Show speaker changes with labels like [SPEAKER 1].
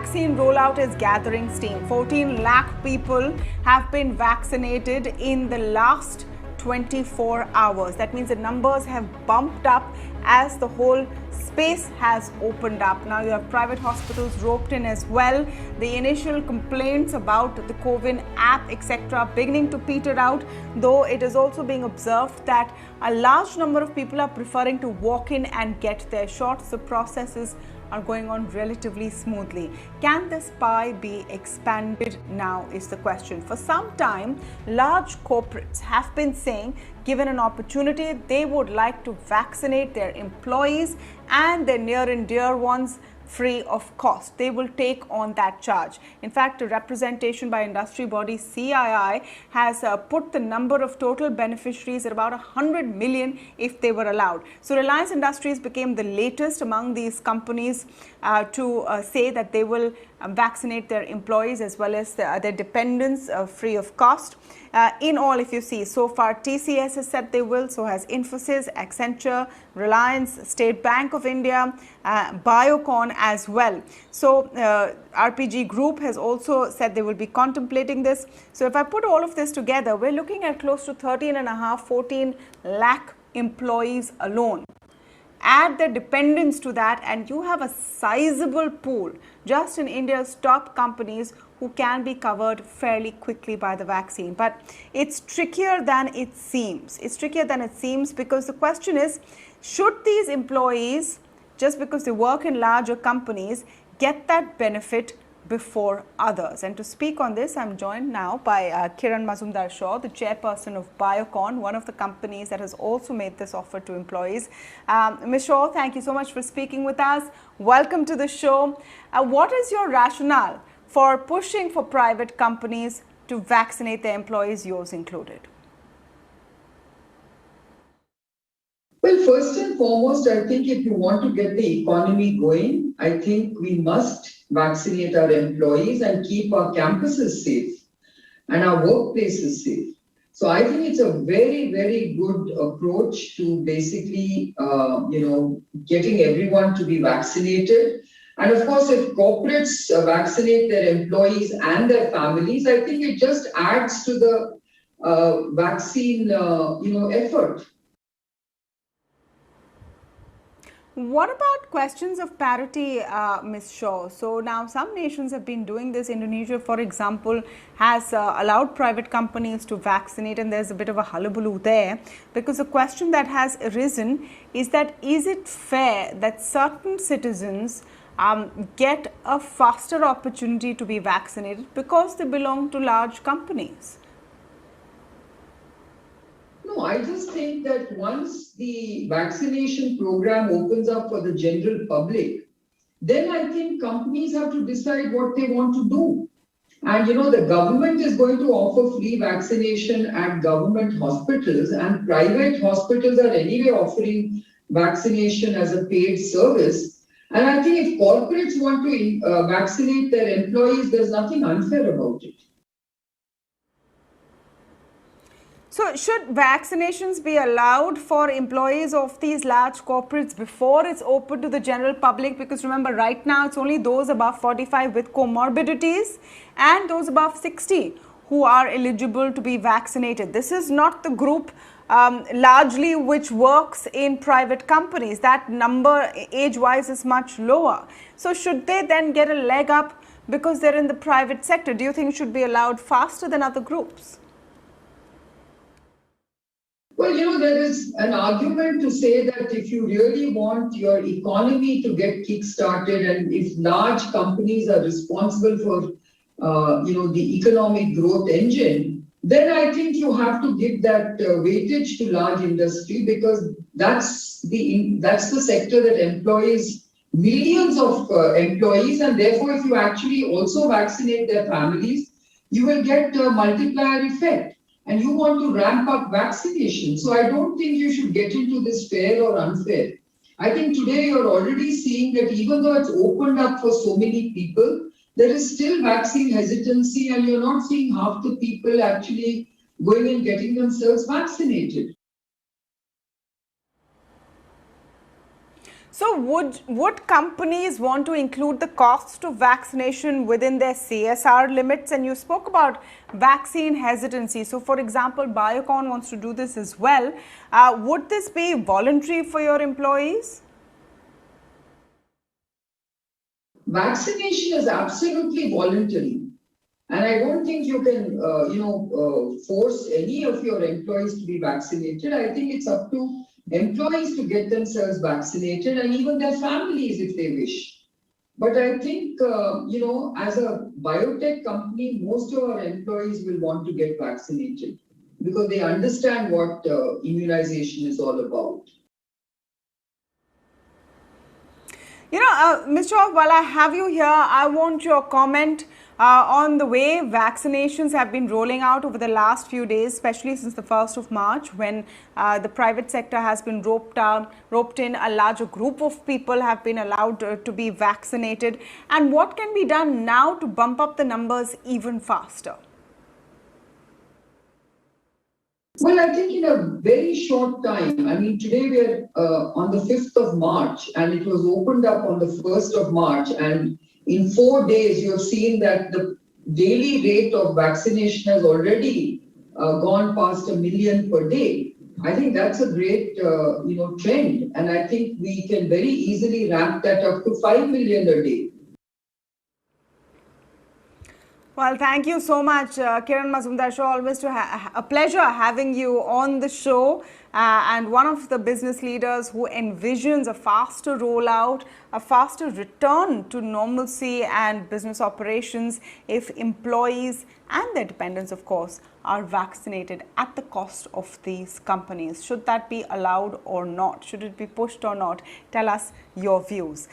[SPEAKER 1] vaccine rollout is gathering steam. 14 lakh people have been vaccinated in the last 24 hours. That means the numbers have bumped up as the whole space has opened up. Now you have private hospitals roped in as well. The initial complaints about the COVID app, etc., beginning to peter out, though it is also being observed that a large number of people are preferring to walk in and get their shots. The processes are going on relatively smoothly. Can this pie be expanded now is the question. For some time, large corporates have been saying, given an opportunity, they would like to vaccinate their employees and their near and dear ones free of cost. They will take on that charge. In fact, a representation by industry body CII has put the number of total beneficiaries at about 100 million if they were allowed. So Reliance Industries became the latest among these companies to say that they will vaccinate their employees as well as their dependents free of cost. In all, if you see, so far TCS has said they will, so has Infosys, Accenture, Reliance, State Bank of India, Biocon as well. So RPG Group has also said they will be contemplating this. So if I put all of this together, we're looking at close to 14 lakh employees alone. Add the dependents to that and you have a sizable pool just in India's top companies who can be covered fairly quickly by the vaccine. But it's trickier than it seems. It's trickier than it seems because the question is, should these employees, just because they work in larger companies, get that benefit before others? And to speak on this, I'm joined now by Kiran Mazumdar, the chairperson of Biocon, one of the companies that has also made this offer to employees. Ms. Shaw, thank you so much for speaking with us. Welcome to the show. What is your rationale for pushing for private companies to vaccinate their employees, yours included?
[SPEAKER 2] Well, first and foremost, I think if you want to get the economy going, I think we must vaccinate our employees and keep our campuses safe and our workplaces safe. So I think it's a very, very good approach to basically, getting everyone to be vaccinated. And of course, if corporates vaccinate their employees and their families, I think it just adds to the vaccine, effort.
[SPEAKER 1] What about questions of parity, Ms. Shaw? So now some nations have been doing this. Indonesia, for example, has allowed private companies to vaccinate, and there's a bit of a hullabaloo there because the question that has arisen is that is it fair that certain citizens get a faster opportunity to be vaccinated because they belong to large companies?
[SPEAKER 2] No, I just think that once the vaccination program opens up for the general public, then I think companies have to decide what they want to do. And, the government is going to offer free vaccination at government hospitals, and private hospitals are anyway offering vaccination as a paid service. And I think if corporates want to vaccinate their employees, there's nothing unfair about it.
[SPEAKER 1] So should vaccinations be allowed for employees of these large corporates before it's open to the general public? Because remember, right now it's only those above 45 with comorbidities and those above 60 who are eligible to be vaccinated. This is not the group largely which works in private companies. That number age-wise is much lower. So should they then get a leg up because they're in the private sector? Do you think it should be allowed faster than other groups?
[SPEAKER 2] Well, there is an argument to say that if you really want your economy to get kick-started and if large companies are responsible for, the economic growth engine, then I think you have to give that weightage to large industry because that's the sector that employs millions of employees, and therefore if you actually also vaccinate their families, you will get a multiplier effect. And you want to ramp up vaccination. So I don't think you should get into this fair or unfair. I think today you're already seeing that even though it's opened up for so many people, there is still vaccine hesitancy and you're not seeing half the people actually going and getting themselves vaccinated.
[SPEAKER 1] So would companies want to include the cost of vaccination within their CSR limits? And you spoke about vaccine hesitancy. So for example, Biocon wants to do this as well. Would this be voluntary for your employees?
[SPEAKER 2] Vaccination is absolutely voluntary. And I don't think you can, force any of your employees to be vaccinated. I think it's up to employees to get themselves vaccinated and even their families if they wish. But I think, as a biotech company, most of our employees will want to get vaccinated because they understand what immunization is all about.
[SPEAKER 1] Mr. Chauf, while I have you here, I want your comment on the way vaccinations have been rolling out over the last few days, especially since the 1st of March, when the private sector has been roped in, a larger group of people have been allowed to be vaccinated. And what can be done now to bump up the numbers even faster?
[SPEAKER 2] Well, I think in a very short time, I mean, today we are on the 5th of March and it was opened up on the 1st of March. And in 4 days, you have seen that the daily rate of vaccination has already gone past 1 million per day. I think that's a great, trend. And I think we can very easily ramp that up to 5 million a day.
[SPEAKER 1] Well, thank you so much, Kiran Mazumdar. Always a pleasure having you on the show. And one of the business leaders who envisions a faster rollout, a faster return to normalcy and business operations if employees and their dependents, of course, are vaccinated at the cost of these companies. Should that be allowed or not? Should it be pushed or not? Tell us your views.